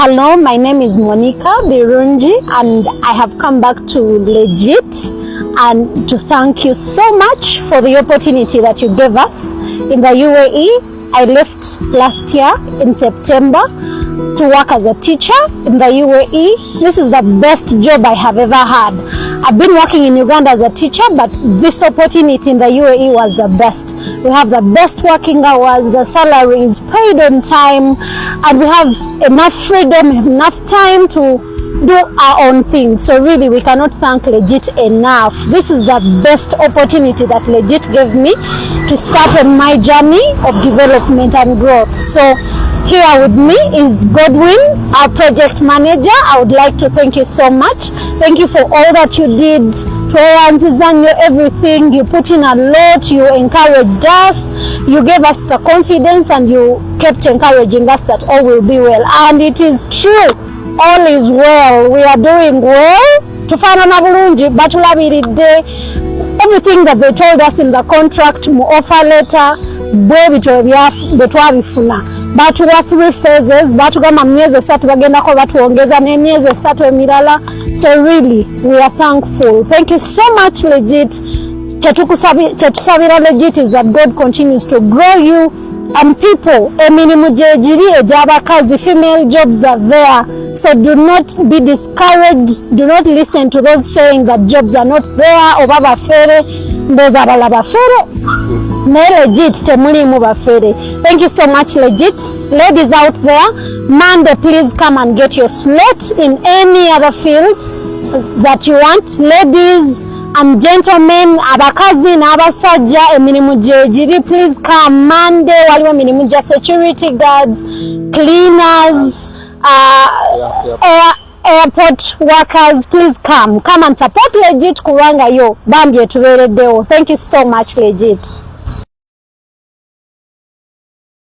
Hello, my name is Monica Birungi and I have come back to Legit and to thank you so much for the opportunity that you gave us in the UAE. I left last year in September to work as a teacher in the UAE. This is the best job I have ever had. I've been working in Uganda as a teacher, but this opportunity in the UAE was the best. We have the best working hours, the salary is paid on time, and we have enough freedom, enough time to do our own things. So really, we cannot thank Legit enough. This is the best opportunity that Legit gave me to start on my journey of development and growth. So here with me is Godwin, our project manager. I would like to thank you so much. Thank you for all that you did. Everything. You put in a lot. You encouraged us. You gave us the confidence and you kept encouraging us that all will be well. And it is true. All is well. We are doing well. Tufanana bulungi batulabiridde. Everything that they told us in the contract, mu offer letter, betwabifuna. Batuwa 3 phases, batugamba myezi 3 bagendako batuongeza n'emyezi 3 emirala. So really, we are thankful. Thank you so much, Legit. Kyetusabira Legit is that God continues to grow you and people. Emirimu gyegiri egy'abakazi, female jobs are there. So do not be discouraged. Do not listen to those saying that jobs are not there. Oba bafere, mboza abala bafere. Ne Legit temulimu bafere. Thank you so much, Legit. Ladies out there, Monday, please come and get your slot in any other field that you want. Ladies and gentlemen, abakazi na abasajja emirimu gyegiri, please come Monday. Waliwo emirimu gya security guards, cleaners, airport workers. Please come and support Legit kubanga yo bambi etubeereddewo. Thank you so much, Legit.